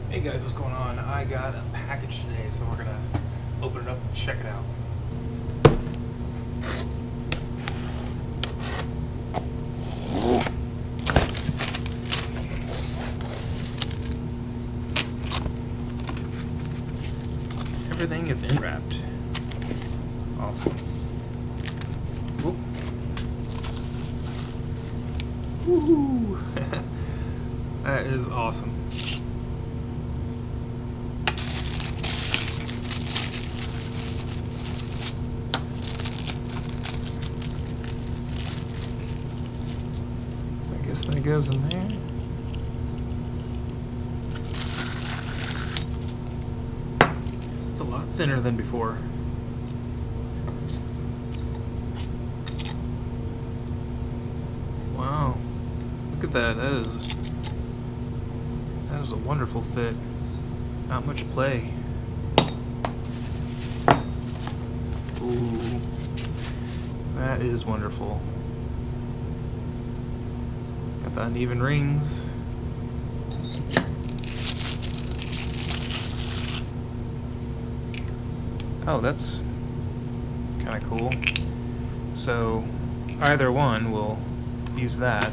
Hey guys, what's going on? I got a package today, so we're gonna open it up and check it out. Everything is wrapped. Awesome. Whoop. Woohoo! That is awesome. I guess that goes in there. It's a lot thinner than before. Wow, look at that. That is a wonderful fit. Not much play. Ooh, that is wonderful. Got the uneven rings. Oh, that's kind of cool. So either one will use that.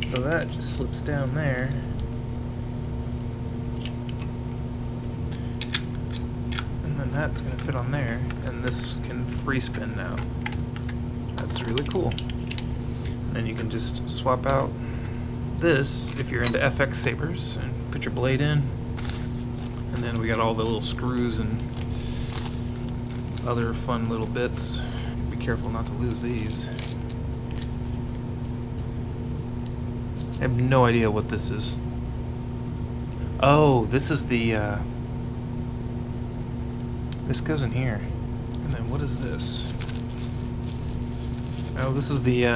So that just slips down there. And then that's going to fit on there. And this can free spin now. That's really cool. And then you can just swap out this if you're into FX sabers and put your blade in. And then we got all the little screws and other fun little bits. Be careful not to lose these. I have no idea what this is. Oh, this is the, this goes in here. And then what is this? Oh, this is the,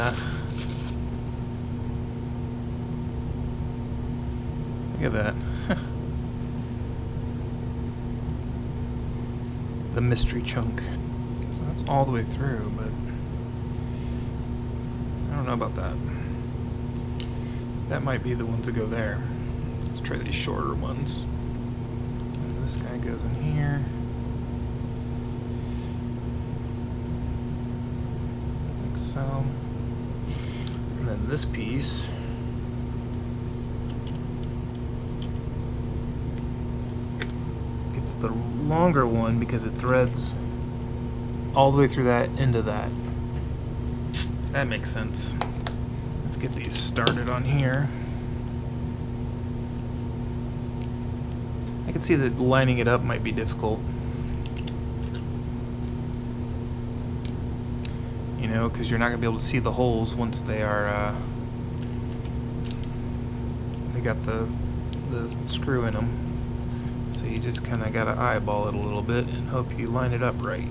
look at that. The mystery chunk. So that's all the way through, but I don't know about that. That might be the one to go there. Let's try these shorter ones. And this guy goes in here. Like so. And then this piece. It's the longer one because it threads all the way through that into that. That makes sense. Let's get these started on here. I can see that lining it up might be difficult. You know, because you're not going to be able to see the holes once they are, they got the screw in them. So you just kind of got to eyeball it a little bit and hope you line it up right.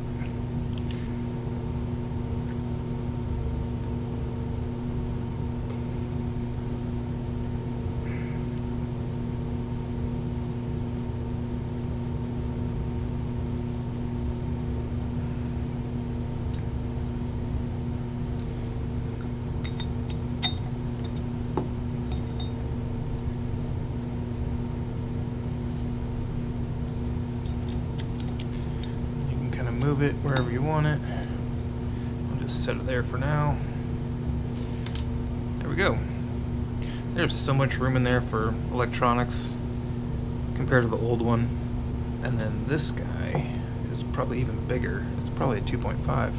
Move it wherever you want it. I'll just set it there for now. There we go. There's so much room in there for electronics compared to the old one. And then this guy is probably even bigger. It's probably a 2.5.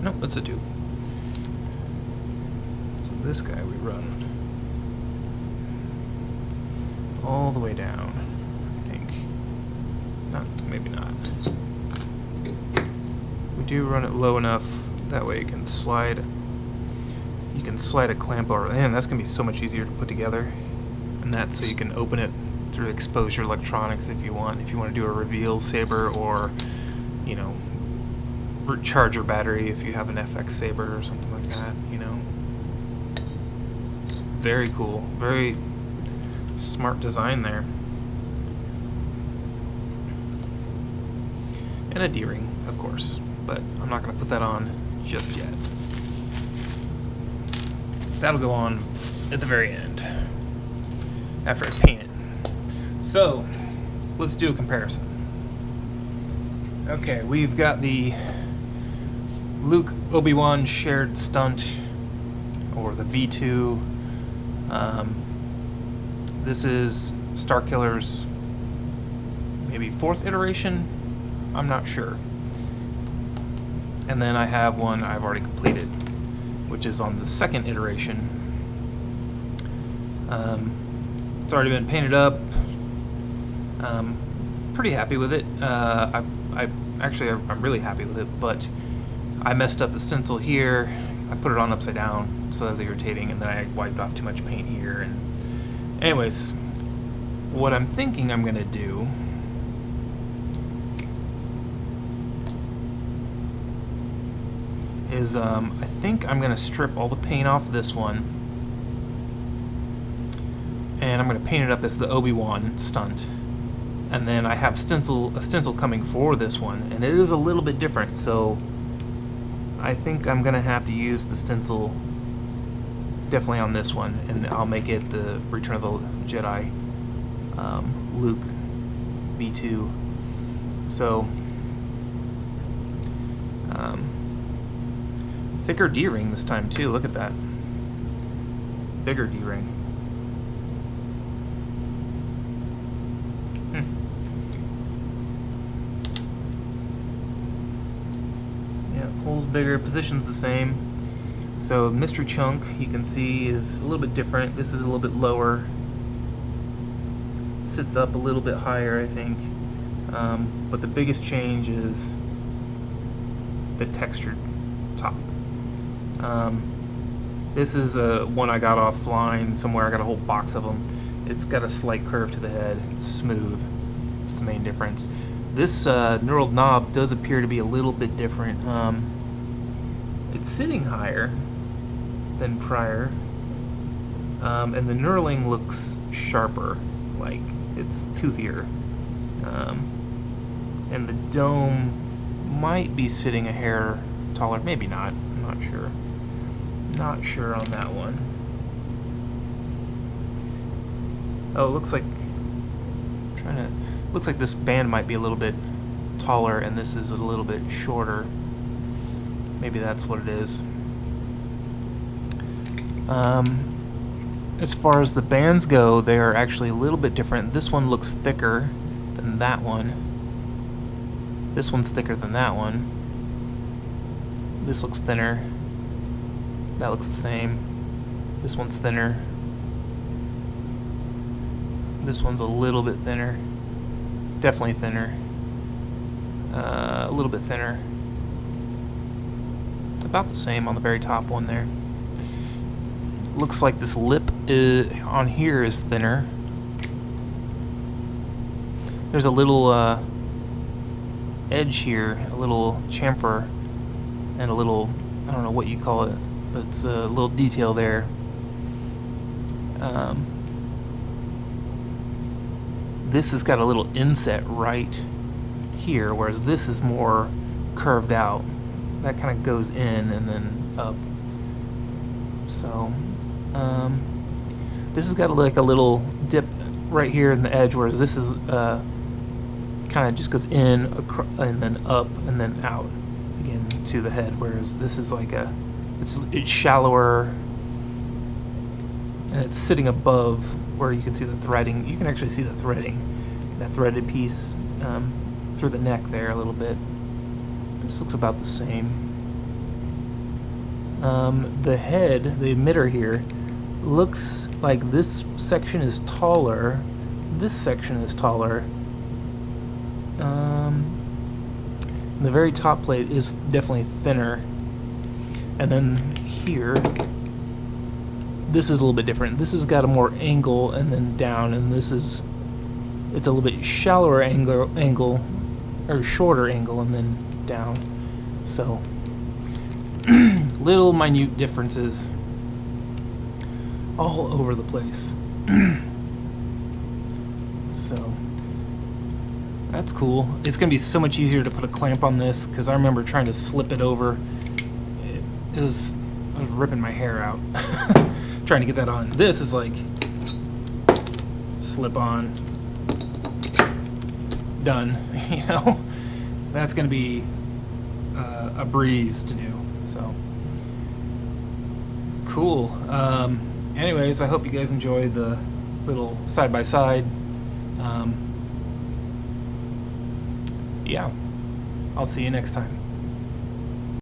Nope, that's a 2. So this guy we run all the way down, I think. Not, maybe not. Do run it low enough that way you can slide a clamp over. Man, that's gonna be so much easier to put together. And that's so you can open it through expose your electronics if you want to do a reveal saber, or you know, recharge your battery if you have an FX saber or something like that, you know. Very cool, very smart design there. And a D-ring, of course. But I'm not going to put that on just yet. That'll go on at the very end after I paint it. So let's do a comparison. Okay, we've got the Luke Obi-Wan shared stunt, or the V2. This is Starkiller's maybe 4th iteration, I'm not sure. And then I have one I've already completed, which is on the 2nd iteration. It's already been painted up. Pretty happy with it. I'm really happy with it, but I messed up the stencil here. I put it on upside down, so that was irritating, and then I wiped off too much paint here. And anyways, what I'm thinking I'm gonna do is I think I'm gonna strip all the paint off this one, and I'm gonna paint it up as the Obi-Wan stunt. And then I have a stencil coming for this one, and it is a little bit different, so I think I'm gonna have to use the stencil definitely on this one, and I'll make it the Return of the Jedi Luke V2. So thicker D-ring this time too. Look at that, bigger D-ring. Hole's bigger, position's the same. So mystery chunk, you can see, is a little bit different. This is a little bit lower. Sits up a little bit higher, I think. But the biggest change is the textured top. This is one I got offline somewhere. I got a whole box of them. It's got a slight curve to the head. It's smooth. It's the main difference. This knurled knob does appear to be a little bit different. It's sitting higher than prior, and the knurling looks sharper, like it's toothier. And the dome might be sitting a hair taller, maybe not, I'm not sure. Not sure on that one. Oh, it looks like, looks like this band might be a little bit taller and this is a little bit shorter. Maybe that's what it is. As far as the bands go, they are actually a little bit different. This one looks thicker than that one. This one's thicker than that one. This looks thinner. That looks the same. This one's thinner. This one's a little bit thinner. Definitely thinner. A little bit thinner. About the same on the very top one there. Looks like this lip on here is thinner. There's a little edge here, a little chamfer, and a little, I don't know what you call it, but it's a little detail there. This has got a little inset right here, whereas this is more curved out. That kind of goes in and then up. So this has got like a little dip right here in the edge, whereas this is kind of just goes in and then up and then out again to the head, whereas this is like it's shallower and it's sitting above where you can see the threading. You can actually see the threading, that threaded piece through the neck there a little bit. This looks about the same. The head, the emitter here, looks like this section is taller. This section is taller. The very top plate is definitely thinner. And then here, this is a little bit different. This has got a more angle and then down, and this is, it's a little bit shallower angle, or shorter angle and then down. So little minute differences all over the place. So that's cool. It's gonna be so much easier to put a clamp on this, because I remember trying to slip it over. I was ripping my hair out. trying to get that on. This is like slip on, done. You know, that's going to be a breeze to do. So cool. Anyways, I hope you guys enjoyed the little side-by-side. Yeah, I'll see you next time.